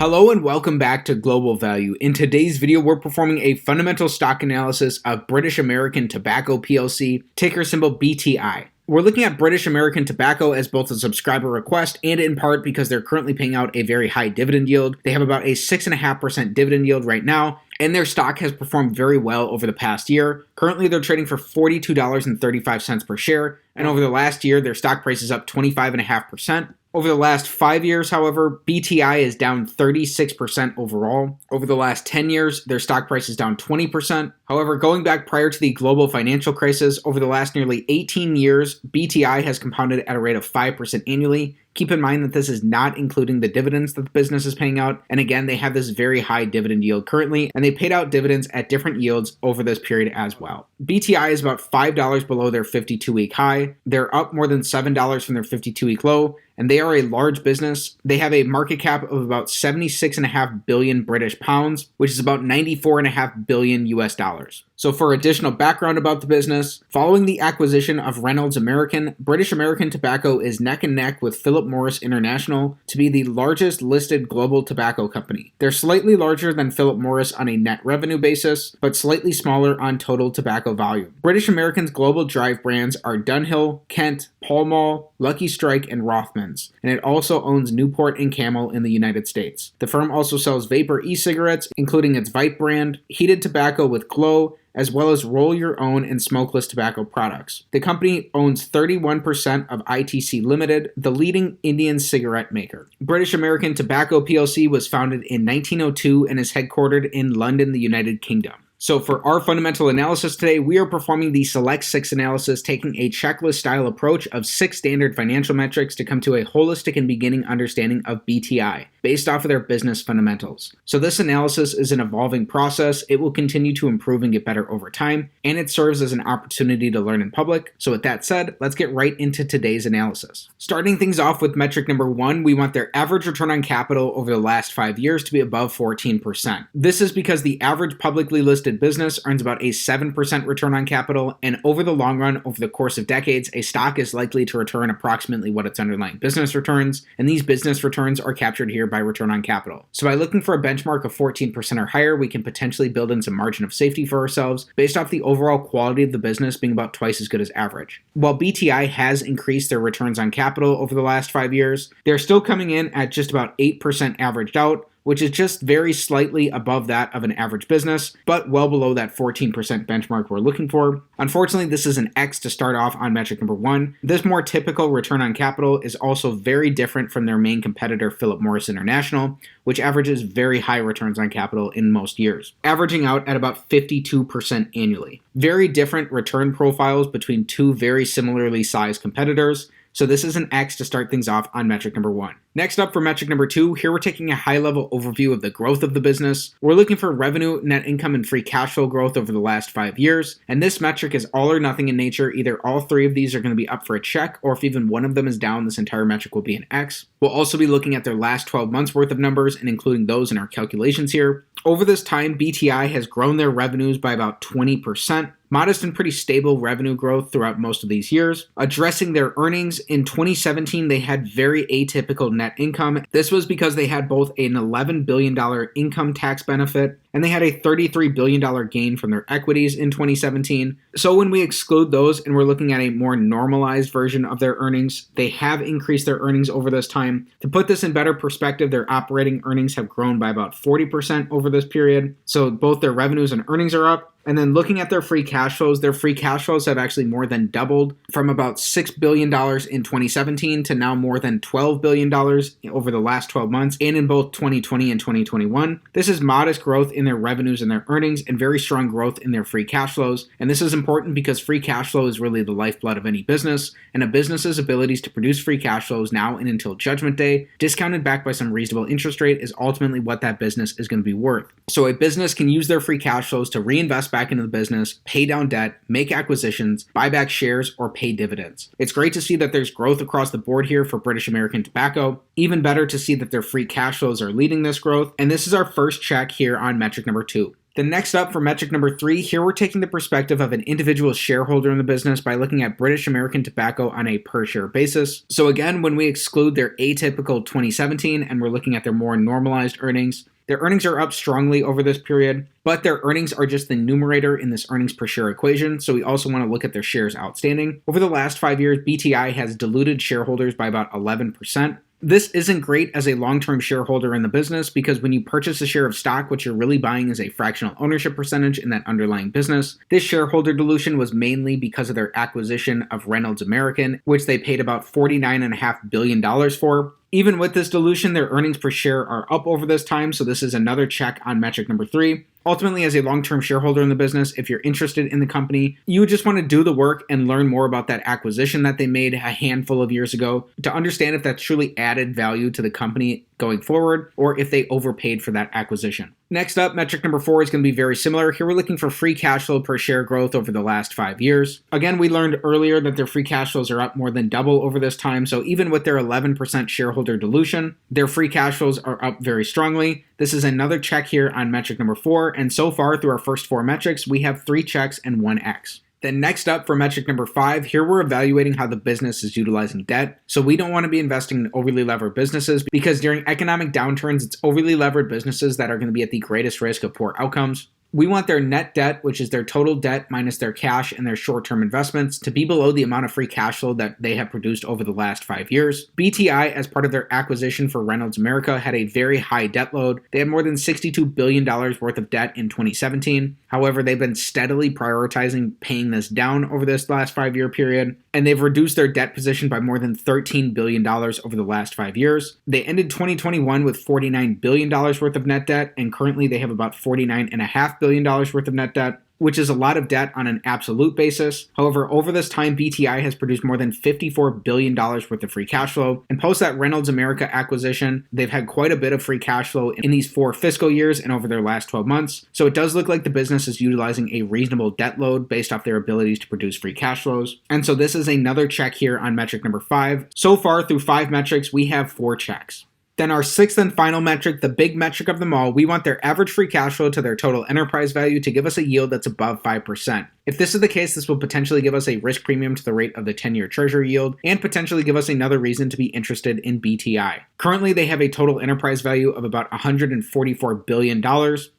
Hello and welcome back to Global Value. In today's video, we're performing a fundamental stock analysis of British American Tobacco p.l.c, ticker symbol BTI. We're looking at British American Tobacco as both a subscriber request and in part because they're currently paying out a very high dividend yield. They have about a 6.5% dividend yield right now, and their stock has performed very well over the past year. Currently, they're trading for $42.35 per share, and over the last year, their stock price is up 25.5%. Over the last 5 years, however, BTI is down 36% overall. Over the last 10 years, their stock price is down 20%. However, going back prior to the global financial crisis, over the last nearly 18 years, BTI has compounded at a rate of 5% annually. Keep in mind that this is not including the dividends that the business is paying out. And again, they have this very high dividend yield currently, and they paid out dividends at different yields over this period as well. BTI is about $5 below their 52-week high. They're up more than $7 from their 52-week low, and they are a large business. They have a market cap of about 76.5 billion British pounds, which is about 94.5 billion US dollars. So for additional background about the business, following the acquisition of Reynolds American, British American Tobacco is neck and neck with Philip Morris International to be the largest listed global tobacco company. They're slightly larger than Philip Morris on a net revenue basis, but slightly smaller on total tobacco volume. British American's global drive brands are Dunhill, Kent, Pall Mall, Lucky Strike, and Rothmans, and it also owns Newport and Camel in the United States. The firm also sells vapor e-cigarettes, including its Vype brand, heated tobacco with Glow, as well as roll your own and smokeless tobacco products. The company owns 31% of ITC Limited, the leading Indian cigarette maker. British American Tobacco plc was founded in 1902 and is headquartered in London, the United Kingdom. So for our fundamental analysis today, we are performing the Select 6 analysis, taking a checklist-style approach of 6 standard financial metrics to come to a holistic and beginning understanding of BTI, based off of their business fundamentals. So this analysis is an evolving process. It will continue to improve and get better over time, and it serves as an opportunity to learn in public. So with that said, let's get right into today's analysis. Starting things off with metric number 1, we want their average return on capital over the last 5 years to be above 14%. This is because the average publicly listed business earns about a 7% return on capital, and over the long run, over the course of decades, a stock is likely to return approximately what its underlying business returns, and these business returns are captured here by return on capital. So by looking for a benchmark of 14% or higher, we can potentially build in some margin of safety for ourselves based off the overall quality of the business being about twice as good as average. While BTI has increased their returns on capital over the last 5 years, they're still coming in at just about 8% averaged out, which is just very slightly above that of an average business, but well below that 14% benchmark we're looking for. Unfortunately, this is an X to start off on metric number 1. This more typical return on capital is also very different from their main competitor, Philip Morris International, which averages very high returns on capital in most years, averaging out at about 52% annually. Very different return profiles between two very similarly sized competitors. So this is an X to start things off on metric number 1. Next up for metric number 2, here we're taking a high-level overview of the growth of the business. We're looking for revenue, net income, and free cash flow growth over the last 5 years. And this metric is all or nothing in nature. Either all 3 of these are going to be up for a check, or if even one of them is down, this entire metric will be an X. We'll also be looking at their last 12 months worth of numbers and including those in our calculations here. Over this time, BTI has grown their revenues by about 20%. Modest and pretty stable revenue growth throughout most of these years. Addressing their earnings, in 2017, they had very atypical net income. This was because they had both an $11 billion income tax benefit and they had a $33 billion gain from their equities in 2017. So when we exclude those and we're looking at a more normalized version of their earnings, they have increased their earnings over this time. To put this in better perspective, their operating earnings have grown by about 40% over this period. So both their revenues and earnings are up. And then looking at their free cash flows have actually more than doubled from about $6 billion in 2017 to now more than $12 billion over the last 12 months and in both 2020 and 2021. This is modest growth in their revenues and their earnings and very strong growth in their free cash flows. And this is important because free cash flow is really the lifeblood of any business, and a business's abilities to produce free cash flows now and until Judgment Day, discounted back by some reasonable interest rate, is ultimately what that business is going to be worth. So a business can use their free cash flows to reinvest back into the business, pay down debt, make acquisitions, buy back shares, or pay dividends. It's great to see that there's growth across the board here for British American Tobacco. Even better to see that their free cash flows are leading this growth. And this is our first check here on metric number 2. Then next up for metric number 3, here we're taking the perspective of an individual shareholder in the business by looking at British American Tobacco on a per share basis. So again, when we exclude their atypical 2017 and we're looking at their more normalized earnings, their earnings are up strongly over this period, but their earnings are just the numerator in this earnings per share equation, so we also want to look at their shares outstanding. Over the last 5 years, BTI has diluted shareholders by about 11%. This isn't great as a long-term shareholder in the business because when you purchase a share of stock, what you're really buying is a fractional ownership percentage in that underlying business. This shareholder dilution was mainly because of their acquisition of Reynolds American, which they paid about $49.5 billion for. Even with this dilution, their earnings per share are up over this time, so this is another check on metric number 3. Ultimately, as a long-term shareholder in the business, if you're interested in the company, you just want to do the work and learn more about that acquisition that they made a handful of years ago to understand if that's truly added value to the company going forward or if they overpaid for that acquisition. Next up, metric number 4 is going to be very similar. Here we're looking for free cash flow per share growth over the last 5 years. Again, we learned earlier that their free cash flows are up more than double over this time, so even with their 11% shareholder dilution, their free cash flows are up very strongly. This is another check here on metric number 4, and so far through our first 4 metrics, we have 3 checks and 1 X. Then next up for metric number 5, here we're evaluating how the business is utilizing debt. So we don't want to be investing in overly levered businesses because during economic downturns, it's overly levered businesses that are going to be at the greatest risk of poor outcomes. We want their net debt, which is their total debt minus their cash and their short-term investments, to be below the amount of free cash flow that they have produced over the last 5 years. BTI, as part of their acquisition for Reynolds America, had a very high debt load. They had more than $62 billion worth of debt in 2017. However, they've been steadily prioritizing paying this down over this last 5-year period, and they've reduced their debt position by more than $13 billion over the last 5 years. They ended 2021 with $49 billion worth of net debt, and currently they have about $49.5 billion worth of net debt, which is a lot of debt on an absolute basis. However, over this time, BTI has produced more than $54 billion worth of free cash flow, and post that Reynolds America acquisition, they've had quite a bit of free cash flow in these 4 fiscal years and over their last 12 months. So it does look like the business is utilizing a reasonable debt load based off their abilities to produce free cash flows. And so this is another check here on metric number 5. So far through 5 metrics, we have 4 checks. Then our 6th and final metric, the big metric of them all, we want their average free cash flow to their total enterprise value to give us a yield that's above 5%. If this is the case, this will potentially give us a risk premium to the rate of the 10-year treasury yield and potentially give us another reason to be interested in BTI. Currently, they have a total enterprise value of about $144 billion,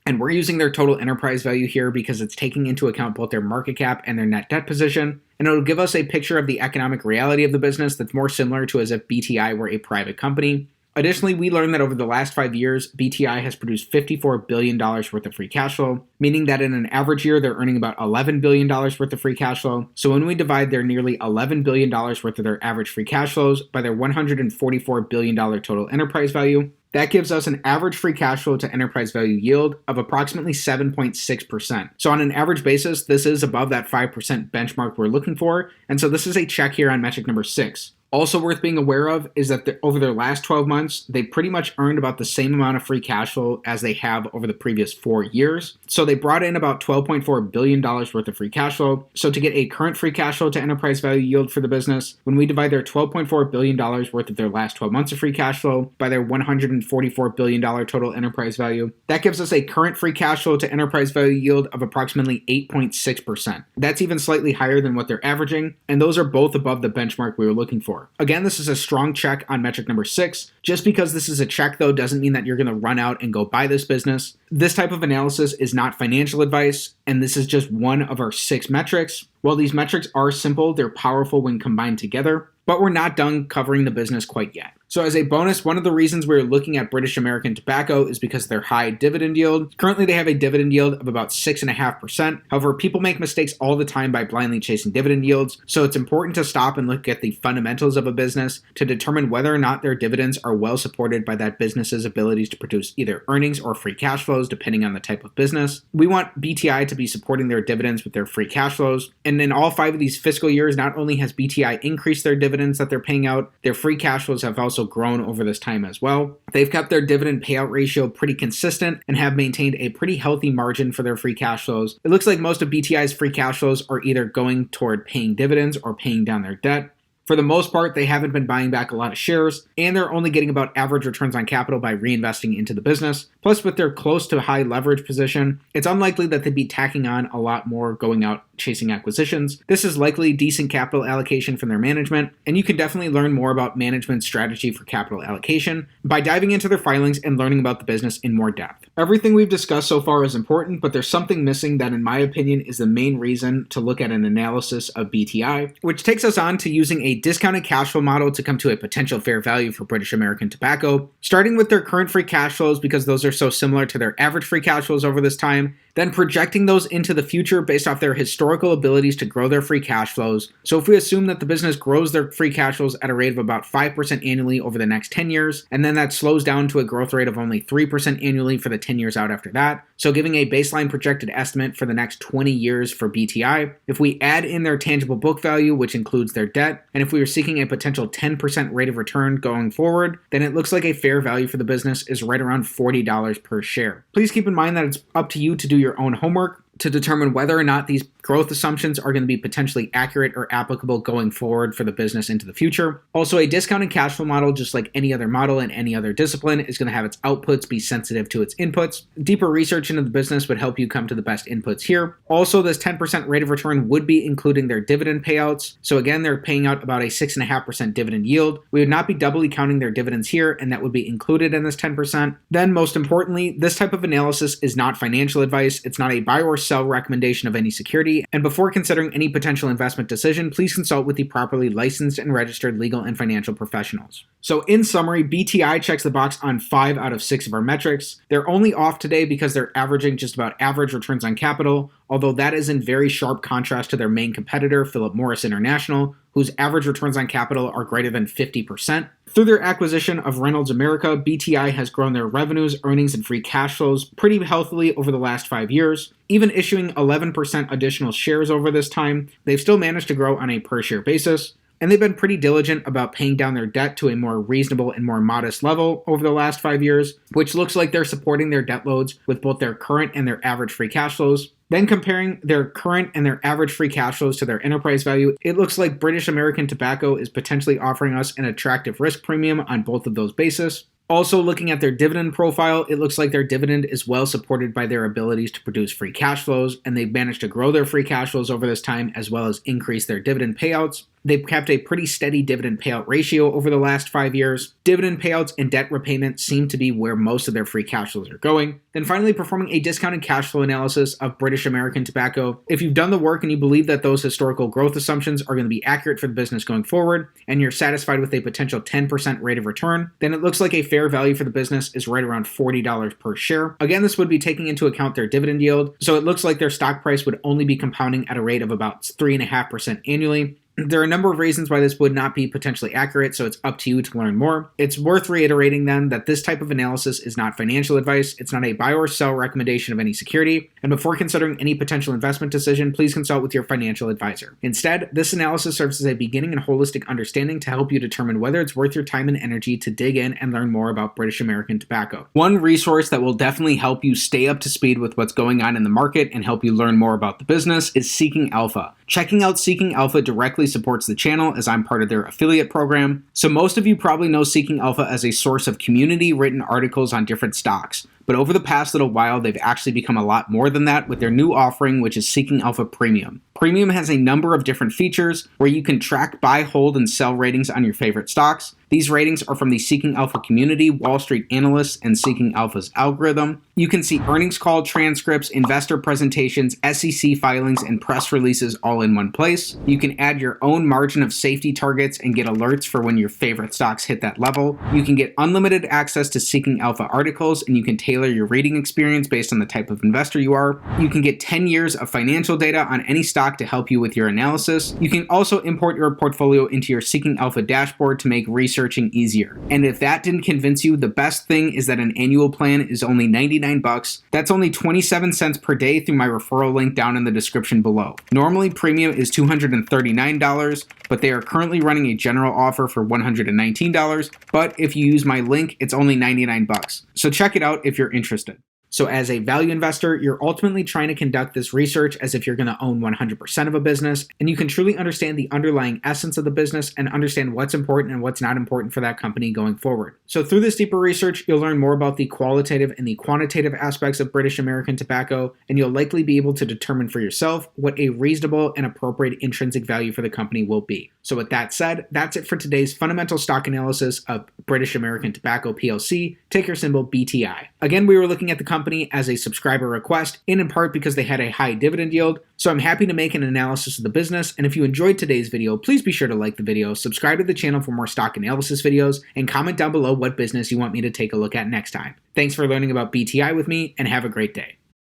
and we're using their total enterprise value here because it's taking into account both their market cap and their net debt position, and it'll give us a picture of the economic reality of the business that's more similar to as if BTI were a private company. Additionally, we learned that over the last 5 years, BTI has produced $54 billion worth of free cash flow, meaning that in an average year, they're earning about $11 billion worth of free cash flow. So when we divide their nearly $11 billion worth of their average free cash flows by their $144 billion total enterprise value, that gives us an average free cash flow to enterprise value yield of approximately 7.6%. So on an average basis, this is above that 5% benchmark we're looking for, and so this is a check here on metric number 6. Also worth being aware of is that over their last 12 months, they pretty much earned about the same amount of free cash flow as they have over the previous 4 years. So they brought in about $12.4 billion worth of free cash flow. So to get a current free cash flow to enterprise value yield for the business, when we divide their $12.4 billion worth of their last 12 months of free cash flow by their $144 billion total enterprise value, that gives us a current free cash flow to enterprise value yield of approximately 8.6%. That's even slightly higher than what they're averaging, and those are both above the benchmark we were looking for. Again, this is a strong check on metric number 6. Just because this is a check, though, doesn't mean that you're going to run out and go buy this business. This type of analysis is not financial advice, and this is just one of our 6 metrics. While these metrics are simple, they're powerful when combined together, but we're not done covering the business quite yet. So as a bonus, one of the reasons we're looking at British American Tobacco is because of their high dividend yield. Currently, they have a dividend yield of about 6.5%. However, people make mistakes all the time by blindly chasing dividend yields, so it's important to stop and look at the fundamentals of a business to determine whether or not their dividends are well supported by that business's abilities to produce either earnings or free cash flows, depending on the type of business. We want BTI to be supporting their dividends with their free cash flows, and in all 5 of these fiscal years, not only has BTI increased their dividends that they're paying out, their free cash flows have also grown over this time as well. They've kept their dividend payout ratio pretty consistent and have maintained a pretty healthy margin for their free cash flows. It looks like most of BTI's free cash flows are either going toward paying dividends or paying down their debt. For the most part, they haven't been buying back a lot of shares, and they're only getting about average returns on capital by reinvesting into the business. Plus, with their close to high leverage position, it's unlikely that they'd be tacking on a lot more going out chasing acquisitions. This is likely decent capital allocation from their management, and you can definitely learn more about management's strategy for capital allocation by diving into their filings and learning about the business in more depth. Everything we've discussed so far is important, but there's something missing that, in my opinion, is the main reason to look at an analysis of BTI, which takes us on to using a discounted cash flow model to come to a potential fair value for British American Tobacco, starting with their current free cash flows because those are so similar to their average free cash flows over this time, then projecting those into the future based off their historical abilities to grow their free cash flows. So if we assume that the business grows their free cash flows at a rate of about 5% annually over the next 10 years, and then that slows down to a growth rate of only 3% annually for the 10 years out after that, so giving a baseline projected estimate for the next 20 years for BTI, if we add in their tangible book value, which includes their debt, and if we are seeking a potential 10% rate of return going forward, then it looks like a fair value for the business is right around $40 per share. Please keep in mind that it's up to you to do your own homework to determine whether or not these growth assumptions are going to be potentially accurate or applicable going forward for the business into the future. Also, a discounted cash flow model, just like any other model in any other discipline, is going to have its outputs be sensitive to its inputs. Deeper research into the business would help you come to the best inputs here. Also, this 10% rate of return would be including their dividend payouts. So again, they're paying out about a 6.5% dividend yield. We would not be doubly counting their dividends here, and that would be included in this 10%. Then, most importantly, this type of analysis is not financial advice. It's not a buy or sell recommendation of any security. And before considering any potential investment decision, please consult with the properly licensed and registered legal and financial professionals. So in summary, BTI checks the box on 5 out of 6 of our metrics. They're only off today because they're averaging just about average returns on capital, although that is in very sharp contrast to their main competitor, Philip Morris International, whose average returns on capital are greater than 50%. Through their acquisition of Reynolds America, BTI has grown their revenues, earnings, and free cash flows pretty healthily over the last 5 years. Even issuing 11% additional shares over this time, they've still managed to grow on a per-share basis. And they've been pretty diligent about paying down their debt to a more reasonable and more modest level over the last 5 years, which looks like they're supporting their debt loads with both their current and their average free cash flows. Then comparing their current and their average free cash flows to their enterprise value, it looks like British American Tobacco is potentially offering us an attractive risk premium on both of those bases. Also, looking at their dividend profile, it looks like their dividend is well supported by their abilities to produce free cash flows, and they've managed to grow their free cash flows over this time as well as increase their dividend payouts. They've kept a pretty steady dividend payout ratio over the last 5 years. Dividend payouts and debt repayment seem to be where most of their free cash flows are going. Then finally, performing a discounted cash flow analysis of British American Tobacco. If you've done the work and you believe that those historical growth assumptions are going to be accurate for the business going forward, and you're satisfied with a potential 10% rate of return, then it looks like a fair value for the business is right around $40 per share. Again, this would be taking into account their dividend yield, so it looks like their stock price would only be compounding at a rate of about 3.5% annually. There are a number of reasons why this would not be potentially accurate, so it's up to you to learn more. It's worth reiterating then that this type of analysis is not financial advice, it's not a buy or sell recommendation of any security, and before considering any potential investment decision, please consult with your financial advisor. Instead, this analysis serves as a beginning and holistic understanding to help you determine whether it's worth your time and energy to dig in and learn more about British American Tobacco. One resource that will definitely help you stay up to speed with what's going on in the market and help you learn more about the business is Seeking Alpha. Checking out Seeking Alpha directly supports the channel as I'm part of their affiliate program. So most of you probably know Seeking Alpha as a source of community written articles on different stocks. But over the past little while, they've actually become a lot more than that with their new offering, which is Seeking Alpha Premium. Premium has a number of different features where you can track buy, hold, and sell ratings on your favorite stocks. These ratings are from the Seeking Alpha community, Wall Street analysts, and Seeking Alpha's algorithm. You can see earnings call transcripts, investor presentations, SEC filings, and press releases all in one place. You can add your own margin of safety targets and get alerts for when your favorite stocks hit that level. You can get unlimited access to Seeking Alpha articles, and you can tailor your reading experience based on the type of investor you are. You can get 10 years of financial data on any stock to help you with your analysis. You can also import your portfolio into your Seeking Alpha dashboard to make researching easier. And if that didn't convince you, the best thing is that an annual plan is only $99. That's only 27 cents per day through my referral link down in the description below. Normally, premium is $239, but they are currently running a general offer for $119. But if you use my link, it's only $99. So check it out if you're interested. So as a value investor, you're ultimately trying to conduct this research as if you're going to own 100% of a business, and you can truly understand the underlying essence of the business and understand what's important and what's not important for that company going forward. So through this deeper research, you'll learn more about the qualitative and the quantitative aspects of British American Tobacco, and you'll likely be able to determine for yourself what a reasonable and appropriate intrinsic value for the company will be. So with that said, that's it for today's fundamental stock analysis of British American Tobacco p.l.c, ticker symbol BTI. Again, we were looking at the company as a subscriber request, and in part because they had a high dividend yield. So I'm happy to make an analysis of the business, and if you enjoyed today's video, please be sure to like the video, subscribe to the channel for more stock analysis videos, and comment down below what business you want me to take a look at next time. Thanks for learning about BTI with me, and have a great day.